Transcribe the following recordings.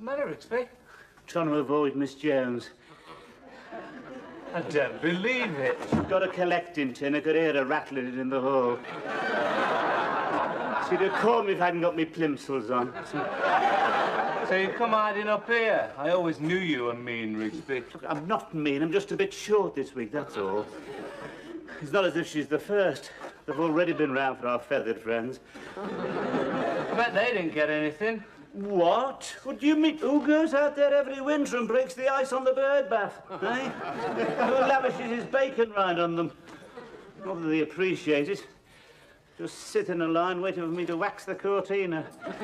the matter, Rixby? Trying to avoid Miss Jones. I don't believe it. She's got a collecting tin. I could hear her rattling it in the hall. She'd have caught me if I hadn't got me plimsolls on. So you come hiding up here? I always knew you were mean, Rixby. Look, I'm not mean. I'm just a bit short this week, that's all. It's not as if she's the first. They've already been round for our feathered friends. I bet they didn't get anything. What? What do you mean? Who goes out there every winter and breaks the ice on the bird bath, eh? Who lavishes his bacon rind on them? Not that they appreciate it. Just sit in a line waiting for me to wax the cortina. My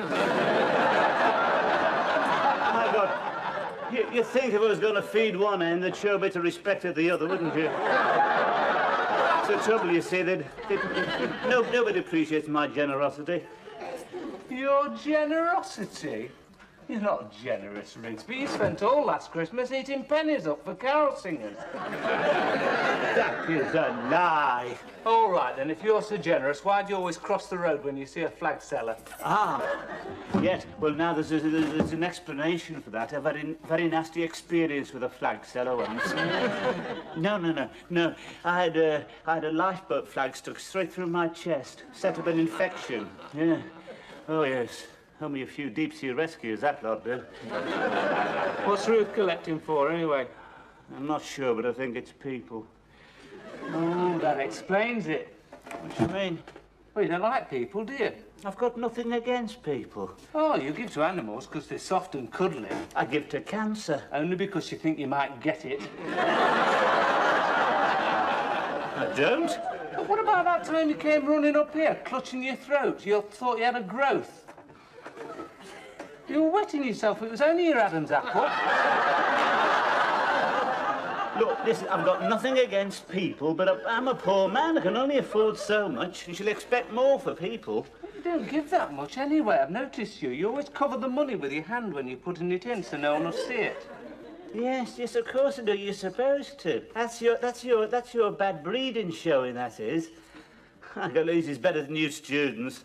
God. You'd think if I was going to feed one end, they'd show a bit of respect to the other, wouldn't you? It's the trouble, you see, nobody appreciates my generosity. Your generosity? You're not generous, Rixby. You spent all last Christmas eating pennies up for carol singers. That is a lie. All right, then, if you're so generous, why do you always cross the road when you see a flag seller? Ah, yes. Well, now there's an explanation for that. A very nasty experience with a flag seller once. No. I had a lifeboat flag stuck straight through my chest. Set up an infection. Yeah. Oh, yes. Only a few deep-sea rescues, that lot did. What's Ruth collecting for, anyway? I'm not sure, but I think it's people. Oh, that explains it. What do you mean? Well, you don't like people, do you? I've got nothing against people. Oh, you give to animals because they're soft and cuddly. I give to cancer. Only because you think you might get it. I don't. But what about that time you came running up here, clutching your throat? You thought you had a growth. You were wetting yourself. It was only your Adam's apple. Look, listen, I've got nothing against people, but I'm a poor man. I can only afford so much. You should expect more for people. You don't give that much anyway. I've noticed you. You always cover the money with your hand when you're putting it in so no one will see it. Yes, of course I do. You're supposed to. That's your bad breeding showing, that is. Galese is better than you students.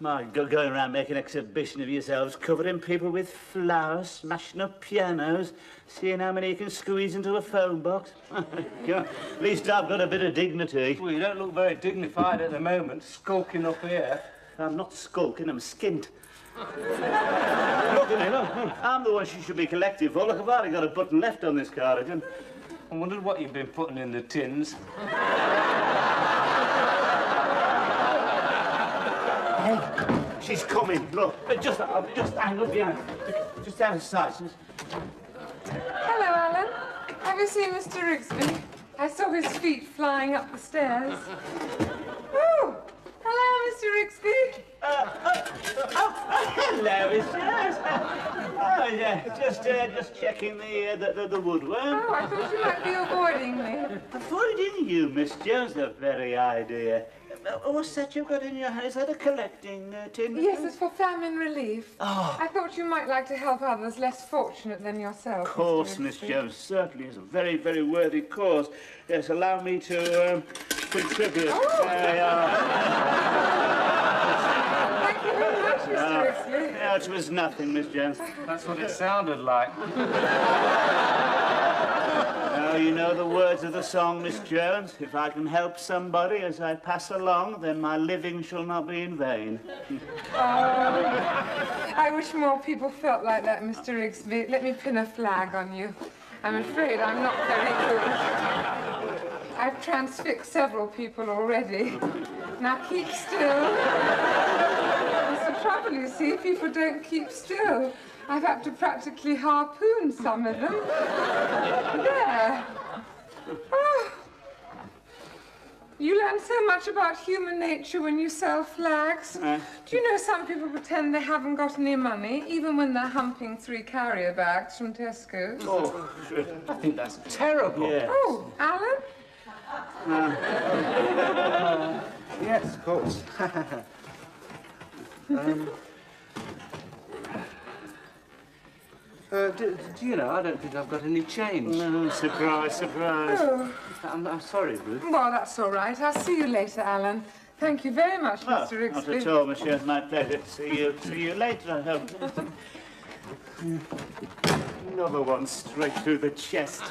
My God, going around making an exhibition of yourselves, covering people with flowers, smashing up pianos, seeing how many you can squeeze into a phone box. At least I've got a bit of dignity. Well, you don't look very dignified at the moment, skulking up here. I'm not skulking, I'm skint. Look at me, look. I'm the one she should be collecting for. Look, I've hardly got a button left on this cardigan. I wondered what you've been putting in the tins. Hey, she's coming. Look, just hang up behind. Just out of sight. Hello, Alan. Have you seen Mr. Rixby? I saw his feet flying up the stairs. Oh, hello, Mr. Rixby. Hello, Miss Jones. Oh, yeah, just checking the woodwork. Oh, I thought you might be avoiding me. Avoiding you, Miss Jones, the very idea. What's that you've got in your hand? Is that a collecting tin? Yes, it's for famine relief. Oh. I thought you might like to help others less fortunate than yourself. Of course, Miss Jones, certainly is a very, very worthy cause. Yes, allow me to contribute. Oh. There you are. Thank you very much, Mr. Rixby. No, it was nothing, Miss Jones. That's what it sounded like. Now, you know the words of the song, Miss Jones. If I can help somebody as I pass along, then my living shall not be in vain. Oh, I wish more people felt like that, Mr. Rixby. Let me pin a flag on you. I'm afraid I'm not very good. I've transfixed several people already. Now keep still. That's the trouble, you see. People don't keep still. I've had to practically harpoon some of them. There. Oh. You learn so much about human nature when you sell flags. Do you know some people pretend they haven't got any money, even when they're humping 3 carrier bags from Tesco's? Oh, I think that's terrible. yes. Oh, Alan? Yes, of course. Do you know, I don't think I've got any change. No, surprise. Oh. I'm sorry, Ruth. Well, that's all right. I'll see you later, Alan. Thank you very much, Mr. Rixby. Not at all, monsieur. My pleasure. See you later, I hope. Another one straight through the chest.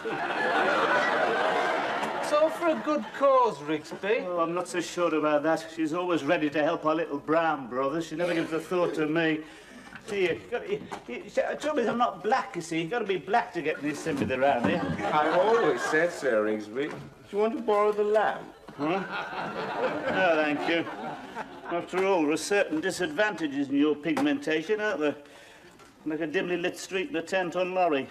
It's all for a good cause, Rigsby. Oh, I'm not so sure about that. She's always ready to help our little brown brother. She never gives a thought to me. See, the trouble is I'm not black, you see. You've got to be black to get any sympathy around here. I always said so, Rigsby. Do you want to borrow the lamp? Huh? No, thank you. After all, there are certain disadvantages in your pigmentation, aren't there? Like a dimly lit street in a 10-ton lorry.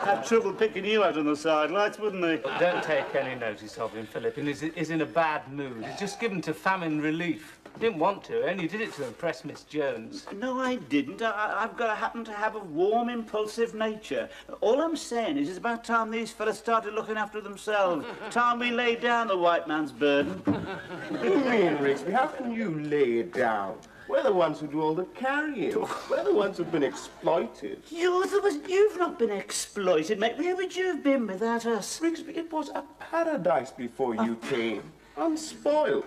Have trouble picking you out on the sidelights, wouldn't they? Don't take any notice of him, Philip. He's in a bad mood. He's just given to famine relief. He didn't want to, and he did it to impress Miss Jones. No, I didn't. I've got to happen to have a warm, impulsive nature. All I'm saying is it's about time these fellas started looking after themselves. Time we laid down the white man's burden. What do you mean, Rigsby? How can you lay it down? We're the ones who do all the carrying. We're the ones who've been exploited. You're the ones... You've not been exploited, mate. Where would you have been without us? Rigsby, it was a paradise before you came. Unspoiled.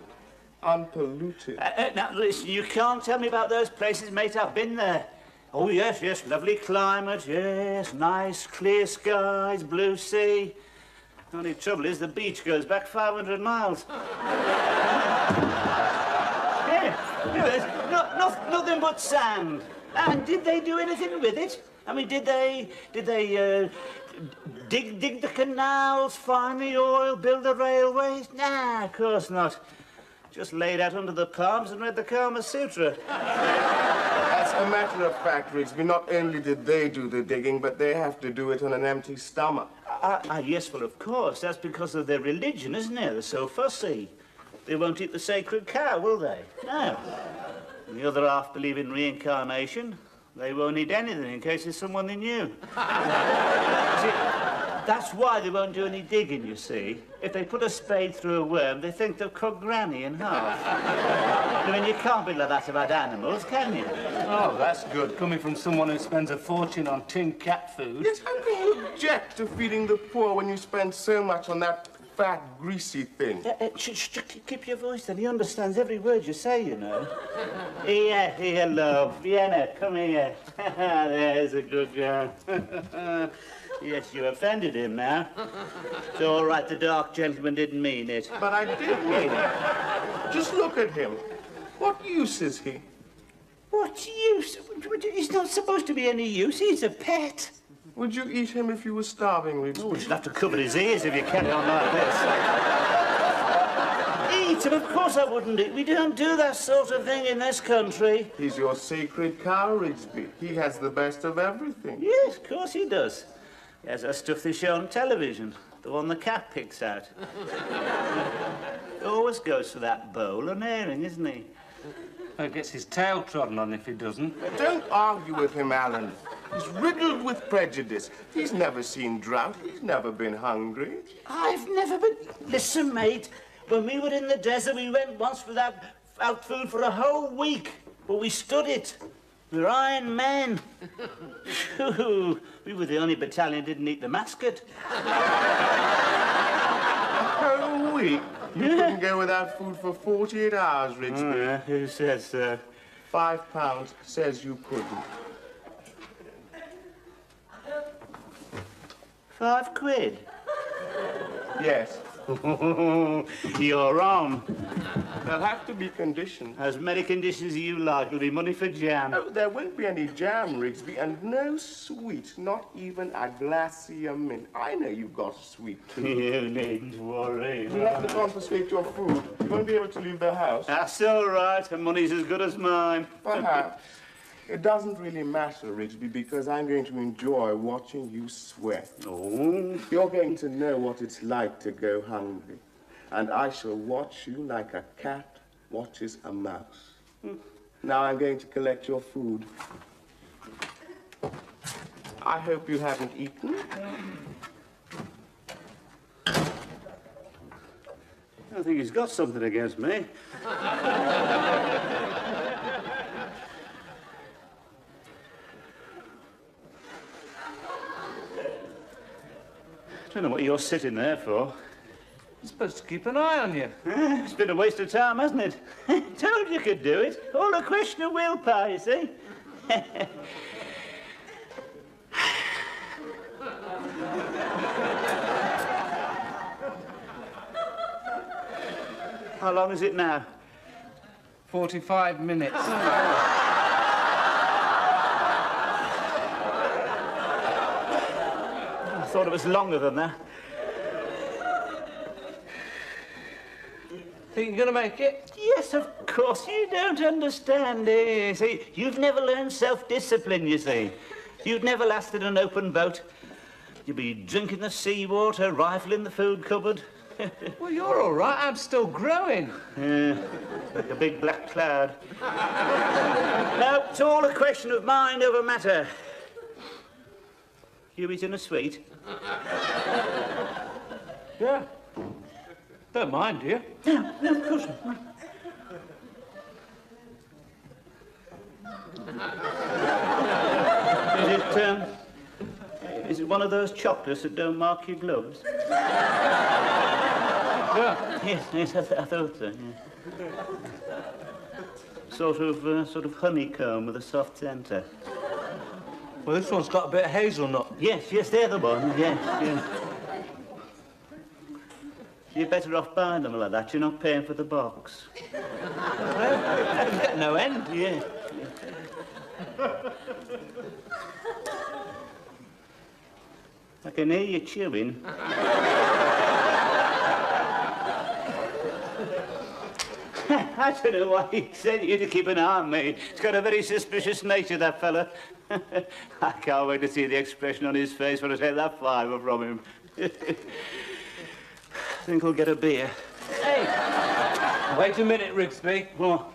Unpolluted. Now, listen, you can't tell me about those places, mate. I've been there. Oh, yes, yes, lovely climate, yes, nice, clear skies, blue sea. The only trouble is the beach goes back 500 miles. Nothing but sand. And did they do anything with it? I mean, did they dig the canals, find the oil, build the railways? Nah, of course not. Just laid out under the palms and read the Kama Sutra. As a matter of fact, Rigsby, not only did they do the digging, but they have to do it on an empty stomach. Yes, well, of course. That's because of their religion, isn't it? They're so fussy. They won't eat the sacred cow, will they? No. And the other half believe in reincarnation. They won't eat anything in case there's someone they knew. See, that's why they won't do any digging, you see. If they put a spade through a worm, they think they've cut Granny in half. I mean, you can't be like that about animals, can you? Oh, that's good, coming from someone who spends a fortune on tinned cat food. Yes, how can you object to feeding the poor when you spend so much on that fat, greasy thing? Keep your voice then. He understands every word you say, you know. Here, love. Vienna, come here. There's a good girl. Yes, you offended him now. It's all right, the dark gentleman didn't mean it. But I did mean it. Just look at him. What use is he? What use? He's not supposed to be any use. He's a pet. Would you eat him if you were starving, Rigsby? Oh, you'd have to cover his ears if you carry on like this. Eat him? Of course I wouldn't eat. We don't do that sort of thing in this country. He's your sacred cow, Rigsby. He has the best of everything. Yes, of course he does. He has that stuff they show on television, the one the cat picks out. He always goes for that bowl and herring, isn't he? Well, he gets his tail trodden on if he doesn't. Don't argue with him, Alan. He's riddled with prejudice. He's never seen drought. He's never been hungry. I've never been... Listen, mate, when we were in the desert, we went once without food for a whole week, but we stood it. We're Iron Men. We were the only battalion that didn't eat the mascot. A whole week? You couldn't go without food for 48 hours, Rigsby. Oh, yeah. Who says so? £5 says you couldn't. £5? Yes. You're on. There'll have to be conditions. As many conditions as you like. It'll be money for jam. Oh, there won't be any jam, Rigsby, and no sweet, not even a glacier mint. I know you've got sweet too. You needn't worry. You'll have to confiscate your food. You won't be able to leave the house. That's all right. The money's as good as mine. Perhaps. It doesn't really matter, Rigsby, because I'm going to enjoy watching you sweat. Oh. You're going to know what it's like to go hungry. And I shall watch you like a cat watches a mouse. Now I'm going to collect your food. I hope you haven't eaten. I think he's got something against me. I don't know what you're sitting there for. He's supposed to keep an eye on you. It's been a waste of time, hasn't it? Told you could do it. All a question of willpower, you see. How long is it now? 45 minutes. I thought it was longer than that. Think you're going to make it? Yes, of course. You don't understand, eh? See, you've never learned self-discipline, you see. You'd never lasted an open boat. You'd be drinking the seawater, rifling the food cupboard. Well, you're all right. I'm still growing. Yeah, like a big black cloud. No, it's all a question of mind over matter. You eating a sweet? Yeah. Don't mind, do you? No, of course not. Is it one of those chocolates that don't mark your gloves? Yeah. Yes, I thought so, yeah. Sort of honeycomb with a soft centre. Well, this one's got a bit of hazelnut. Yes, they're the one, yes. You're better off buying them like that. You're not paying for the box. I get no end. Yeah. I can hear you chewing. I don't know why he sent you to keep an eye on me. He's got a very suspicious nature, that fella. I can't wait to see the expression on his face when I take that fiver from him. I think I'll get a beer. Hey! Wait a minute, Rigsby. Oh,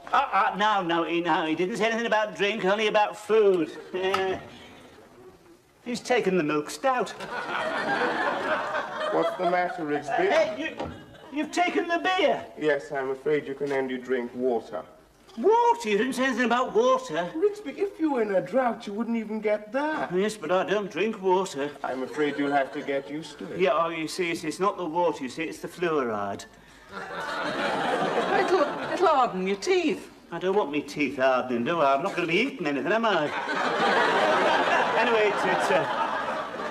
no, he didn't say anything about drink, only about food. He's taken the milk stout. What's the matter, Rigsby? Hey, you've taken the beer. Yes, I'm afraid you can only drink water. Water? You didn't say anything about water. Rigsby, if you were in a drought, you wouldn't even get that. Yes, but I don't drink water. I'm afraid you'll have to get used to it. Yeah, oh, you see, it's not the water, you see, it's the fluoride. It'll harden your teeth. I don't want me teeth hardening, do I? I'm not going to be eating anything, am I? Anyway,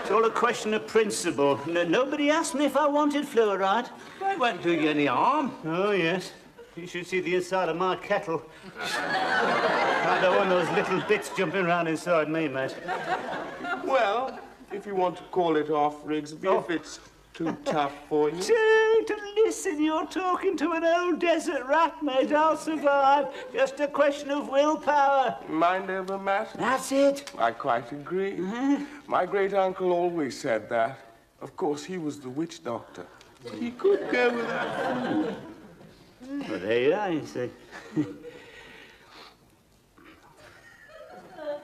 it's all a question of principle. Nobody asked me if I wanted fluoride. It won't do you any harm. Oh, yes. You should see the inside of my kettle. I don't want those little bits jumping around inside me, mate. Well, if you want to call it off, Rigsby, if it's too tough for you. To listen, you're talking to an old desert rat, mate. I'll survive. Just a question of willpower. Mind over matter? That's it. I quite agree. My great-uncle always said that. Of course, he was the witch doctor. He could go without food. Well, there you are, you see.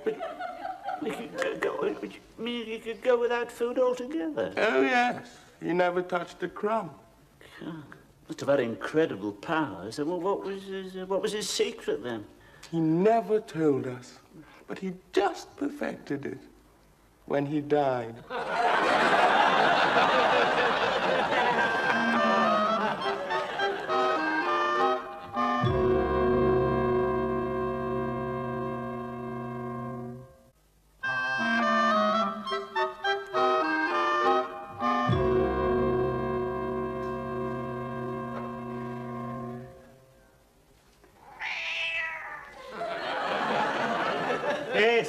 But you could go without food altogether. Oh, yes. He never touched a crumb. God, must have had incredible powers. Well, what was his secret then? He never told us, but he just perfected it when he died.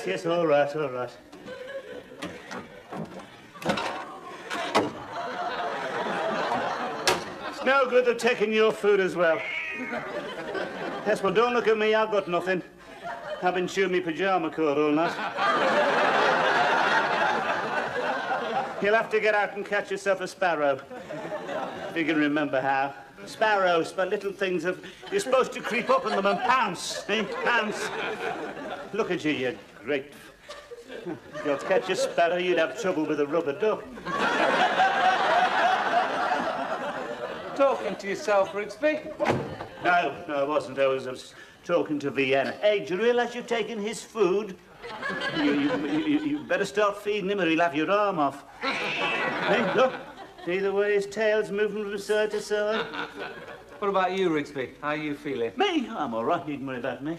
Yes, all right. It's no good they're taking your food as well. Yes, well, don't look at me, I've got nothing. I've been chewing my pyjama cord all night. You'll have to get out and catch yourself a sparrow. If you can remember how. Sparrows, but little things of... You're supposed to creep up on them and pounce, eh? Pounce. Look at you great... If you'd catch a sparrow, you'd have trouble with a rubber duck. Talking to yourself, Rigsby. No, I wasn't. I was talking to Vienna. Hey, do you realise you've taken his food? You better start feeding him or he'll have your arm off. Hey, look. See the way his tail's moving from side to side? What about you, Rigsby? How are you feeling? Me? I'm all right. Needn't worry about me.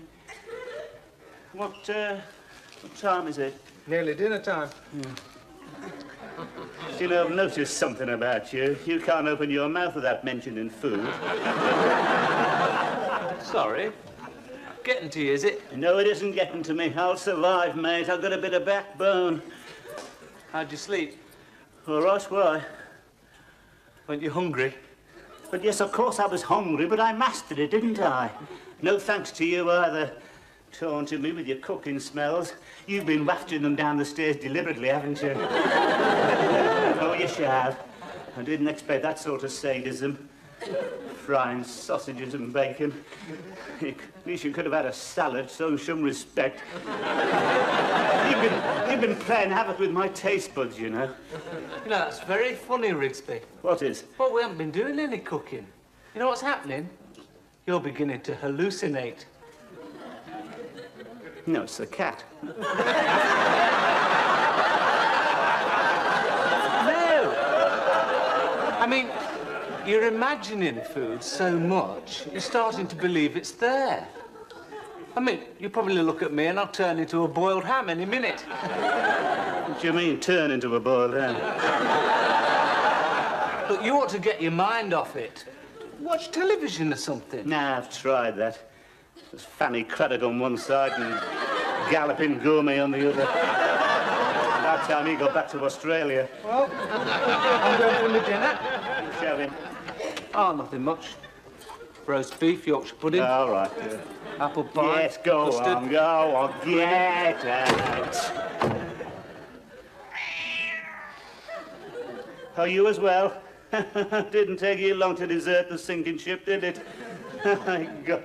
What time is it? Nearly dinner time. You know, I've noticed something about you. You can't open your mouth without mentioning food. Sorry. Getting to you, is it? No, it isn't getting to me. I'll survive, mate. I've got a bit of backbone. How'd you sleep? All right, why? Weren't you hungry? But yes, of course I was hungry, but I mastered it, didn't I? No thanks to you either. Taunting me with your cooking smells. You've been wafting them down the stairs deliberately, haven't you? Oh, yes, you have. I didn't expect that sort of sadism. Frying sausages and bacon. At least you could have had a salad, show some respect. You've been playing havoc with my taste buds, you know. You know, that's very funny, Rigsby. What is? Well, we haven't been doing any cooking. You know what's happening? You're beginning to hallucinate. No, it's the cat. No! I mean, you're imagining food so much, you're starting to believe it's there. I mean, you probably look at me and I'll turn into a boiled ham any minute. What do you mean, turn into a boiled ham? Look, you ought to get your mind off it. Watch television or something. Nah, I've tried that. There's Fanny Craddock on one side and Galloping Gourmet on the other. By the time he got back to Australia. Well, I'm going for my dinner. Show him. Oh, nothing much. Roast beef, Yorkshire pudding. All right. Apple pie. Yes, go custard. on, get out. Oh, you as well? Didn't take you long to desert the sinking ship, did it? God.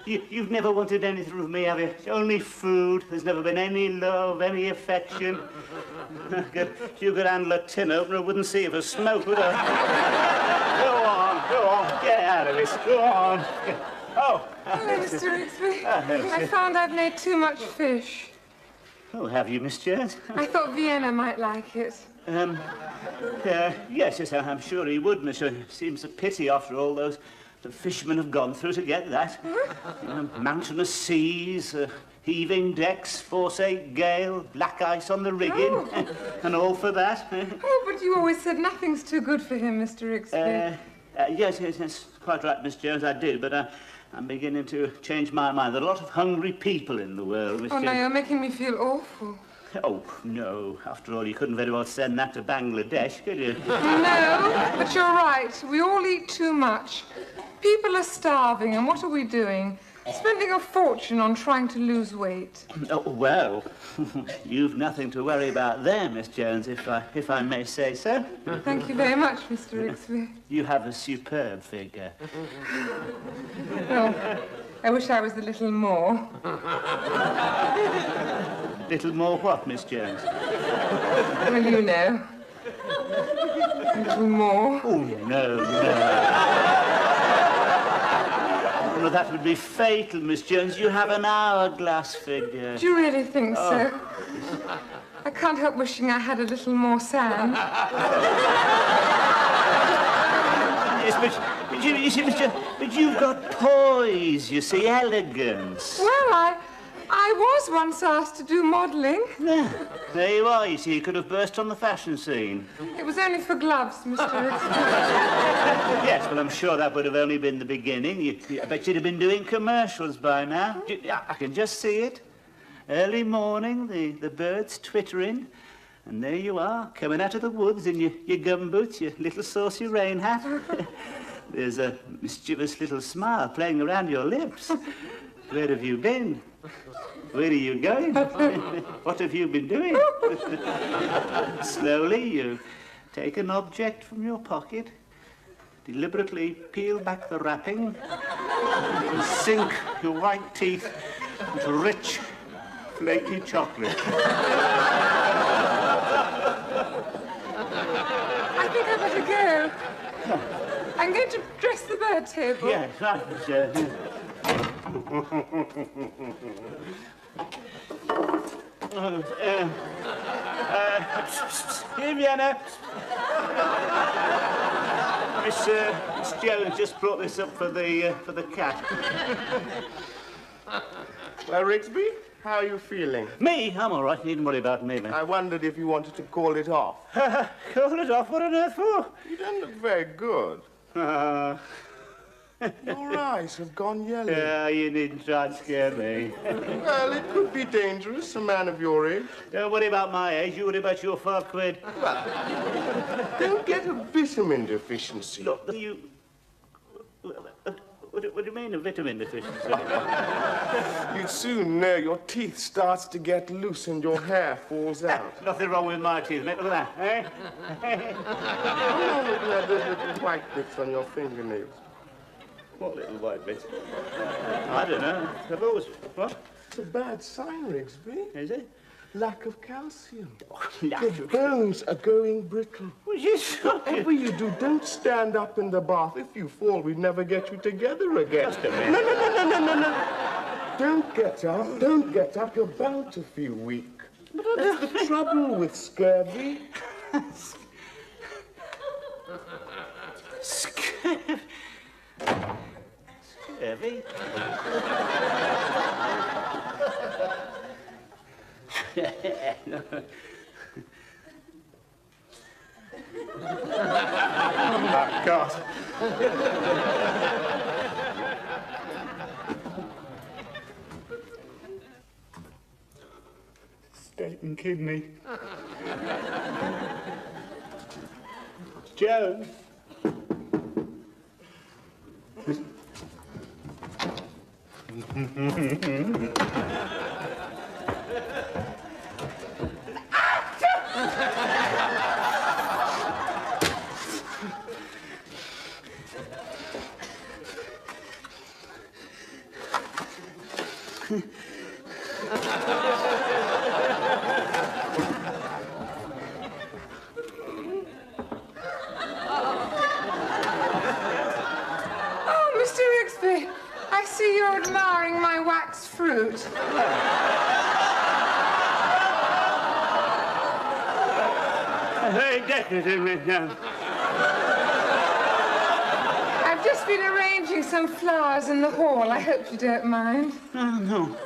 You've never wanted anything from me, have you? Only food. There's never been any love, any affection. If you could handle a tin opener, I wouldn't see if a smoke would I? Go on, get out of this, go on. Oh. Hello, Mr. Rigsby. hello. I found I've made too much fish. Oh, have you, Miss Jones? I thought Vienna might like it. Yes, I'm sure he would, Miss Jones. Seems a pity after all the fishermen have gone through to get that. Mountainous seas, heaving decks, force-8 gale, black ice on the rigging, and all for that. Oh, but you always said nothing's too good for him, Mr. Rigsby. Yes, quite right, Miss Jones, I did, but I'm beginning to change my mind. There are a lot of hungry people in the world, Miss Oh, Jones. no, you're making me feel awful. Oh, no. After all, you couldn't very well send that to Bangladesh, could you? No, but you're right. We all eat too much. People are starving, and what are we doing? Spending a fortune on trying to lose weight. Oh, well, you've nothing to worry about there, Miss Jones, if I may say so. Thank you very much, Mr. Rigsby. You have a superb figure. Well, I wish I was a little more. Little more what, Miss Jones? Well, you know. A little more. Oh, no. Well, that would be fatal, Miss Jones. You have an hourglass figure. Do you really think so? I can't help wishing I had a little more sand. Yes, but you see, Miss Jones, but you've got poise, you see, elegance. Well, I was once asked to do modelling. There you are, you see, you could have burst on the fashion scene. It was only for gloves, Mr. Rigsby. Yes, well, I'm sure that would have only been the beginning. I bet you'd have been doing commercials by now. I can just see it. Early morning, the birds twittering, and there you are, coming out of the woods in your gumboots, your little saucy rain hat. There's a mischievous little smile playing around your lips. Where have you been? Where are you going? What have you been doing? Slowly, you take an object from your pocket, deliberately peel back the wrapping, and sink your white teeth into rich, flaky chocolate. I think I'd better go. I'm going to dress the bird table. Yes, right, sir. Here, Vienna. Miss Jones just brought this up for the cat. Well, Rigsby, How are you feeling? Me? I'm all right. Needn't worry about me, man. I wondered if you wanted to call it off. Call it off? What on earth for? You don't look very good. Your eyes have gone yellow. Yeah, you needn't try and scare me. Well, it could be dangerous, a man of your age. Don't worry about my age. You worry about your £5. Don't get a vitamin deficiency. Look, you... What do you mean, a vitamin deficiency? You'd soon know your teeth starts to get loose and your hair falls out. Nothing wrong with my teeth, mate. Look at that, eh? Oh, look at those little white bits on your fingernails. What little white bit? I don't know. I've always... What? It's a bad sign, Rigsby. Is it? Lack of calcium. Lack Your of... bones are going brittle. Well, you shocking. Whatever you do, don't stand up in the bath. If you fall, we'd never get you together again. Just a minute. No. Don't get up. Don't get up. You're bound to feel weak. That's the trouble with scurvy. Scurvy? Scurvy? Oh, God. Steak and kidney. Jones. Oh, Mr. Rigsby, I see you're admiring my wax fruit. Very decorative, Miss Jones. I've just been arranging some flowers in the hall. I hope you don't mind. No.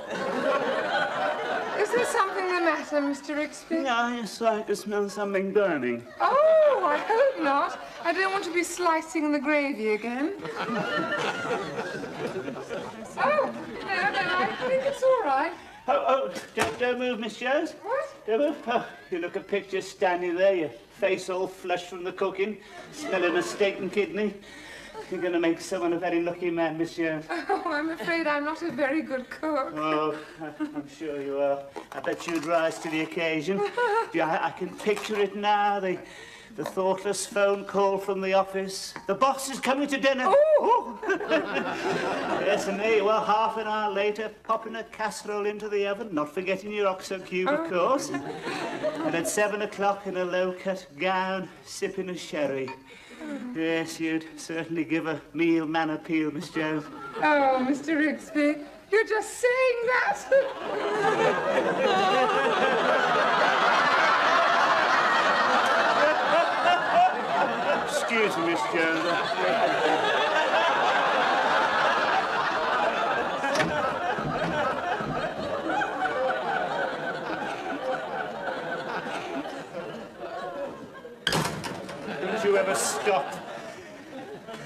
Is there something the matter, Mr. Rigsby? Yeah, I just like to smell something burning. Oh, I hope not. I don't want to be slicing the gravy again. Oh, no, I think it's all right. Oh, don't move, Miss Jones. What? Don't move. Oh, you look a picture standing there, your face all flushed from the cooking, smelling a steak and kidney. You're going to make someone a very lucky man, Miss Jones. Oh, I'm afraid I'm not a very good cook. Oh, I'm sure you are. I bet you'd rise to the occasion. Yeah, I can picture it now, the thoughtless phone call from the office. The boss is coming to dinner. Oh! Yes, and there you are, half an hour later, popping a casserole into the oven, not forgetting your oxo cube, of course. And at 7 o'clock in a low-cut gown, sipping a sherry. Yes, you'd certainly give a meal man appeal, Miss Jones. Oh, Mr. Rigsby, you're just saying that. Excuse me, Miss Jones. Don't you ever stop.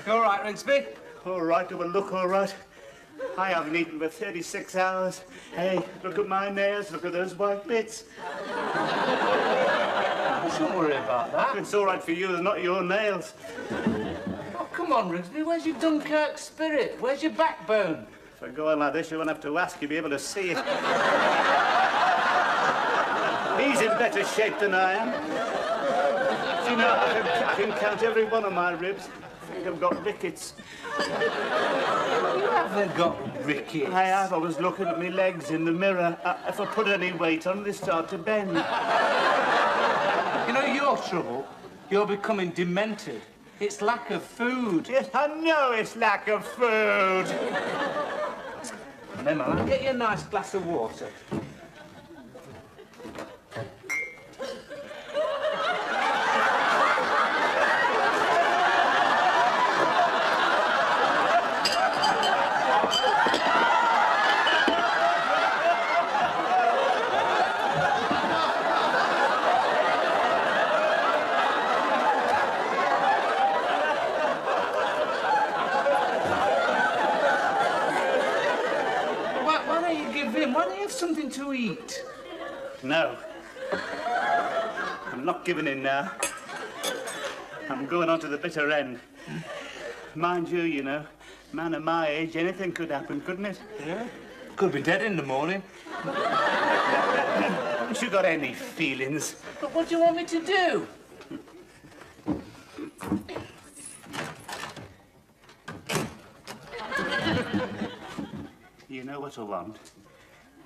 You all right, Rigsby? All right, it will look all right. I haven't eaten for 36 hours. Hey, look at my nails, look at those white bits. Don't worry about that. It's all right for you, they're not your nails. Oh, come on, Rigsby. Where's your Dunkirk spirit? Where's your backbone? If I go on like this, you won't have to ask, you'll be able to see it. He's in better shape than I am. Do you know, I can count every one of my ribs. I think I've got rickets. You haven't got rickets. I have. I was looking at my legs in the mirror. If I put any weight on, they start to bend. You know your trouble? You're becoming demented. It's lack of food. Yes, I know it's lack of food. Never mind. Get you a nice glass of water. something to eat? No. I'm not giving in now. I'm going on to the bitter end. Mind you, you know, man of my age, anything could happen, couldn't it? Yeah. Could be dead in the morning. Haven't you got any feelings? But what do you want me to do? You know what I want?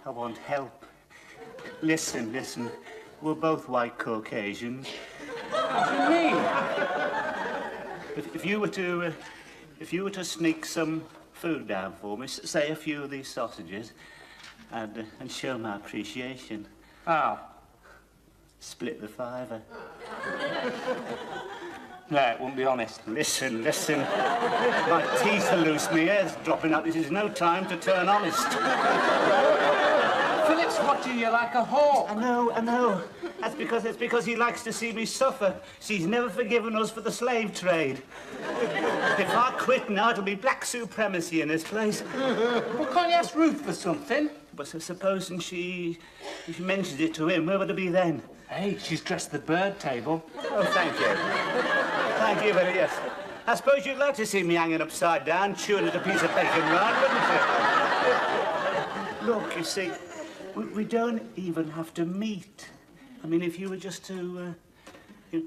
I want help. Listen, listen. We're both white Caucasians. What do you mean? If you were to sneak some food down for me, say a few of these sausages, and show my appreciation. How? Split the fiver. No, it wouldn't be honest. Listen, listen. My teeth are loose, my hair's dropping out. This is no time to turn honest. Philip's watching you like a hawk. I know. That's because he likes to see me suffer. He's never forgiven us for the slave trade. If I quit now, it'll be black supremacy in this place. Well, can't you ask Ruth for something? But supposing she mentions it to him, where would it be then? Hey, she's dressed the bird table. Oh, thank you. Thank you very much. I suppose you'd like to see me hanging upside down, chewing at a piece of bacon rind, wouldn't you? Look, you see, we don't even have to meet. I mean, if you were just to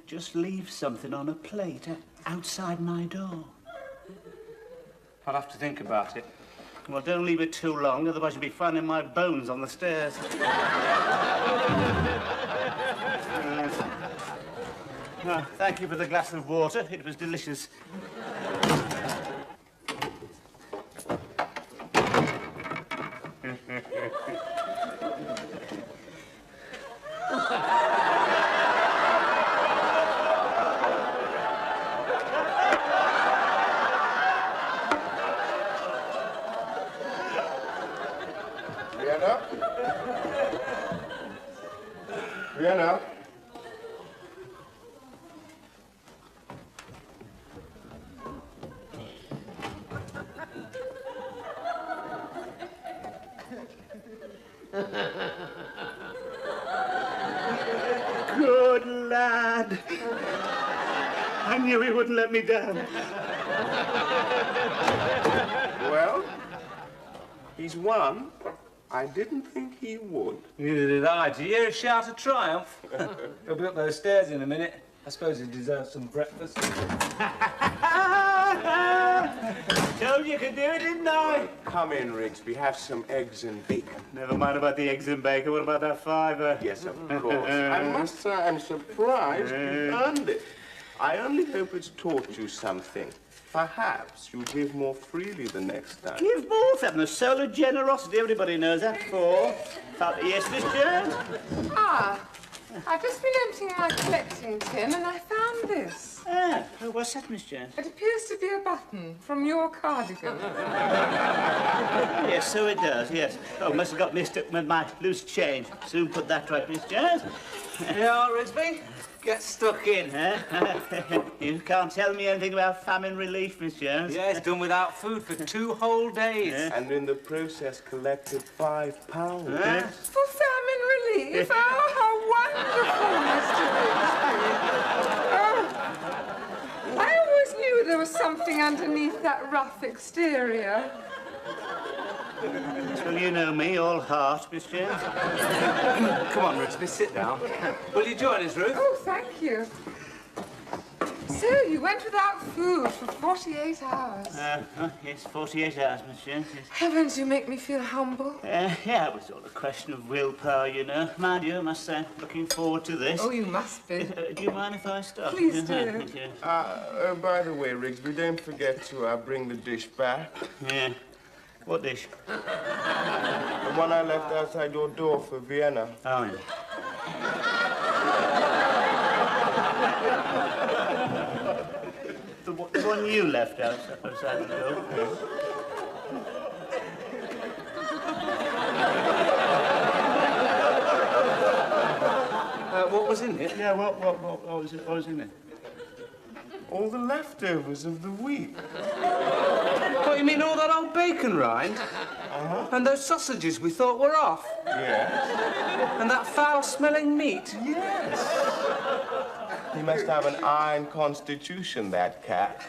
just leave something on a plate outside my door. I'll have to think about it. Well, don't leave it too long, otherwise you'll be finding my bones on the stairs. Thank you for the glass of water. It was delicious. Vienna? Vienna? Good lad. I knew he wouldn't let me down. Well, he's won. I didn't think he would. Neither did I. Did you hear a shout of triumph? He'll be up those stairs in a minute. I suppose he deserves some breakfast. Told you could do it, didn't I? Come in, Rigsby. Have some eggs and bacon. Never mind about the eggs and bacon. What about that fiver? Yes, of course. I must say I'm surprised you earned it. I only hope it's taught you something. Perhaps you'll give more freely the next time. Give more, having a soul of generosity. Everybody knows that. Yes, Miss Jones? Ah, I've just been emptying my collecting tin and I found this. Ah, what's that, Miss Jones? It appears to be a button from your cardigan. Yes, so it does, yes. Oh, must have got mixed up with my loose change. Soon put that right, Miss Jones. Yeah, Risby? Get stuck in. You can't tell me anything about famine relief, Miss Jones. Yeah, it's done without food for 2 whole days. And in the process collected £5. For famine relief? Oh, how wonderful, Mr. Rigsby. Oh, I always knew there was something underneath that rough exterior. Well, you know me, all heart, Miss Jones. Come on, Risby, sit down. Will you join us, Ruth? Oh, thank you. So, you went without food for 48 hours. Yes, 48 hours, Miss Jones. Yes. Heavens, you make me feel humble. Yeah, it was all a question of willpower, you know. Mind you, I must say, looking forward to this. Oh, you must be. Do you mind if I start? Please do. Thank you. By the way, Rigsby, don't forget to bring the dish back. Yeah. What dish? The one I left outside your door for Vienna. Oh, yeah. The one you left outside the door? What was in it? Yeah, what was in it? All the leftovers of the week. What, you mean all that old bacon rind? I And those sausages we thought were off. Yes. And that foul-smelling meat. Yes. He must have an iron constitution, that cat.